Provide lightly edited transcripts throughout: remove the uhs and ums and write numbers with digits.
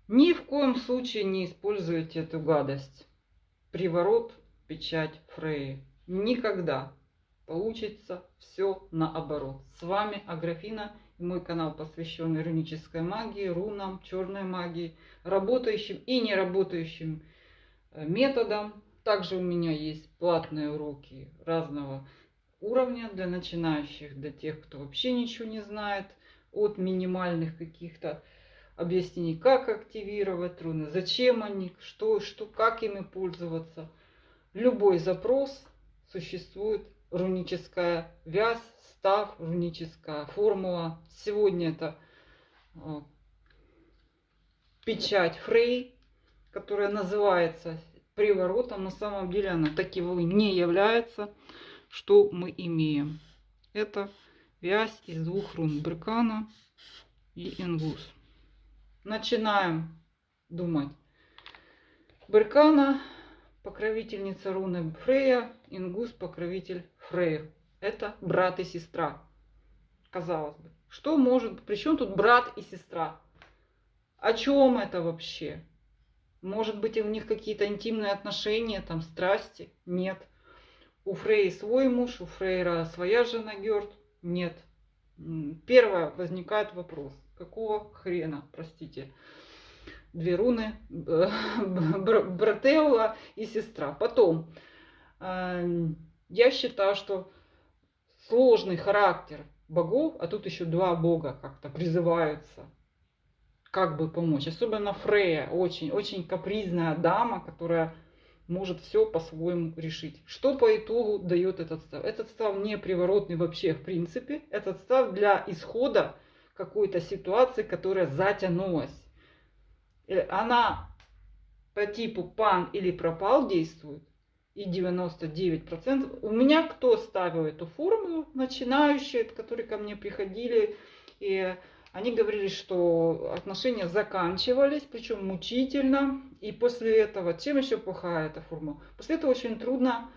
Ни в коем случае не используйте эту гадость. Приворот, печать Фреи. Никогда. Получится все наоборот. С вами Аграфина и мой канал, посвященный рунической магии, рунам, черной магии, работающим и неработающим методам. Также у меня есть платные уроки разного уровня для начинающих, для тех, кто вообще ничего не знает, от минимальных каких-то объяснений, как активировать руны, зачем они, что, как ими пользоваться. Любой запрос существует руническая вязь, став, руническая формула. Сегодня это печать Фрей, которая называется приворотом. На самом деле она таковым не является. Что мы имеем? Это вязь из двух рун: Беркана и Ингус. Начинаем думать. Беркана — покровительница руны Фрея, Ингус — покровитель Фрейр. Это брат и сестра. Казалось бы, что может... Причем тут брат и сестра? О чем это вообще? Может быть, у них какие-то интимные отношения, там, страсти? Нет. У Фреи свой муж, у Фрейра своя жена Герд? Нет. Первое, возникает вопрос. Какого хрена, простите, две руны, брателла и сестра. Потом, я считаю, что сложный характер богов, а тут еще два бога как-то призываются, как бы помочь. Особенно Фрея, очень капризная дама, которая может все по-своему решить. Что по итогу дает этот став? Этот став не приворотный вообще в принципе. Этот став для исхода какой-то ситуации, которая затянулась. Она по типу пан или пропал действует. И 99%. У меня кто ставил эту формулу? Начинающие, которые ко мне приходили. И они говорили, что отношения заканчивались, причем мучительно. И после этого, чем еще плохая эта формула? После этого очень трудно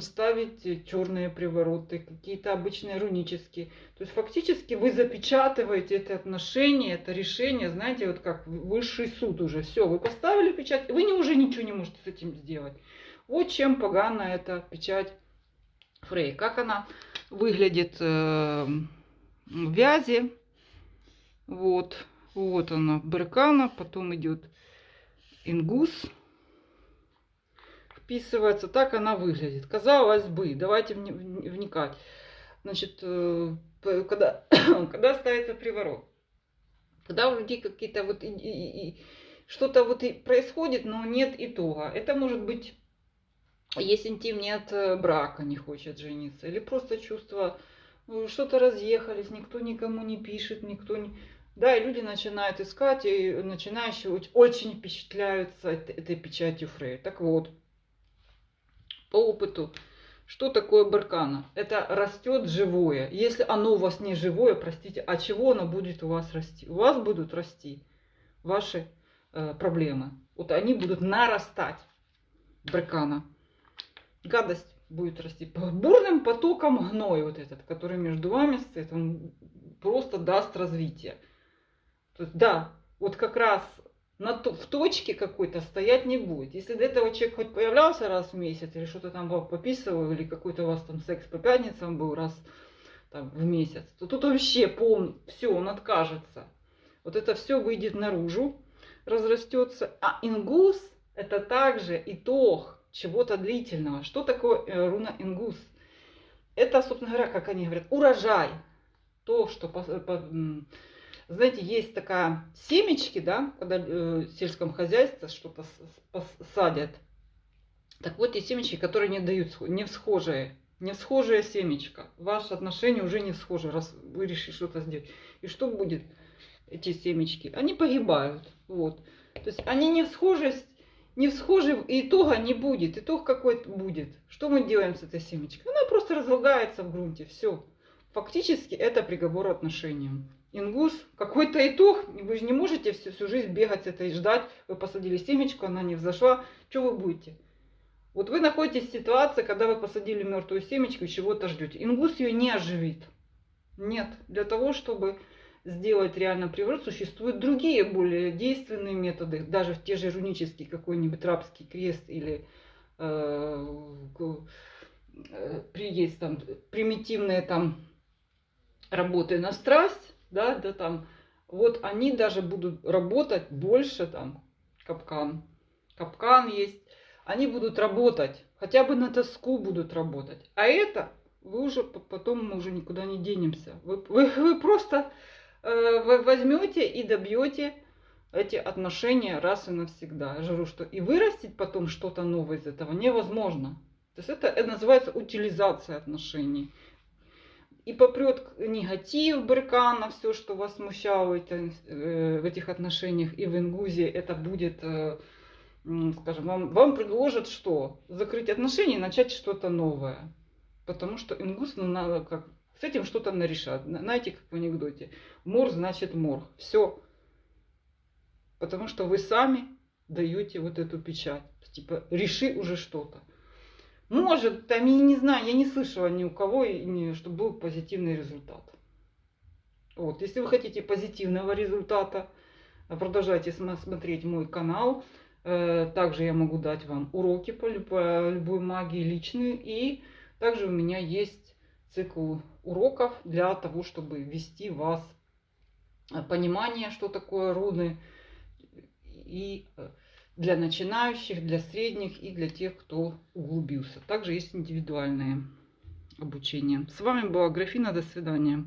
ставить черные привороты, какие-то обычные рунические. То есть фактически вы запечатываете это отношение, это решение, знаете, вот как высший суд уже. Все, вы поставили печать, и вы уже ничего не можете с этим сделать. Вот чем погана эта печать Фрей. Как она выглядит в вязи. Вот она, Беркана, потом идет Ингус. Вписывается, так она выглядит. Казалось бы, давайте вникать. Значит, когда ставится приворот, когда у людей какие-то вот что-то вот и происходит, но нет итога. Это может быть, есть интим, нет брака, не хочет жениться, или просто чувство, что-то разъехались, никто никому не пишет, никто не... Да, и люди начинают искать, и начинающие очень впечатляются этой печатью Фрей. Так вот, по опыту, что такое Беркана? Это растет живое. Если оно у вас не живое, простите, а чего оно будет у вас расти? У вас будут расти ваши проблемы. Вот они будут нарастать. Беркана. Гадость будет расти бурным потоком гной вот этот, который между вами стоит, он просто даст развитие. То есть, да, вот как раз в точке какой-то стоять не будет. Если до этого человек хоть появлялся раз в месяц, или что-то там пописывал, или какой-то у вас там секс по пятницам был раз там, в месяц, то тут вообще все, он откажется. Вот это все выйдет наружу, разрастется. А Ингус — это также итог чего-то длительного. Что такое руна Ингус? Это, собственно говоря, как они говорят, урожай. То, что... Знаете, есть такая семечки, да, когда в сельском хозяйстве что-то садят. Так вот, есть семечки, которые не дают, не всхожие семечко. Ваши отношения уже не схожи, раз вы решили что-то сделать. И что будет? Эти семечки, они погибают. Вот. То есть они не всхожи, итога не будет. Итог какой-то будет. Что мы делаем с этой семечкой? Она просто разлагается в грунте. Все. Фактически это приговор отношениям. Ингус, какой-то итог, вы же не можете всю жизнь бегать с этой и ждать. Вы посадили семечку, она не взошла. Что вы будете? Вот вы находитесь в ситуации, когда вы посадили мертвую семечку и чего-то ждете. Ингус ее не оживит. Нет. Для того, чтобы сделать реально приворот, существуют другие, более действенные методы, даже в те же рунический какой-нибудь рабский крест или есть там примитивные там работы на страсть, да, там, вот они даже будут работать больше, там, капкан есть, они будут работать, хотя бы на тоску будут работать. А это вы уже потом мы уже никуда не денемся. Вы просто возьмете и добьете эти отношения раз и навсегда. Я же говорю, что и вырастить потом что-то новое из этого невозможно. То есть это называется утилизация отношений. И попрет негатив, брыкана, все, что вас смущало в этих отношениях и в ингузе, это будет, скажем, вам предложат что? Закрыть отношения и начать что-то новое. Потому что ингус, ну, надо как с этим что-то нарешать. Знаете, как в анекдоте. Мор значит мор. Все. Потому что вы сами даете вот эту печать. Типа, реши уже что-то. Может, там, я не знаю, я не слышала ни у кого, чтобы был позитивный результат. Вот, если вы хотите позитивного результата, продолжайте смотреть мой канал. Также я могу дать вам уроки по любой магии личные. И также у меня есть цикл уроков для того, чтобы ввести вас в понимание, что такое руны. И для начинающих, для средних и для тех, кто углубился. Также есть индивидуальное обучение. С вами была Графина. До свидания.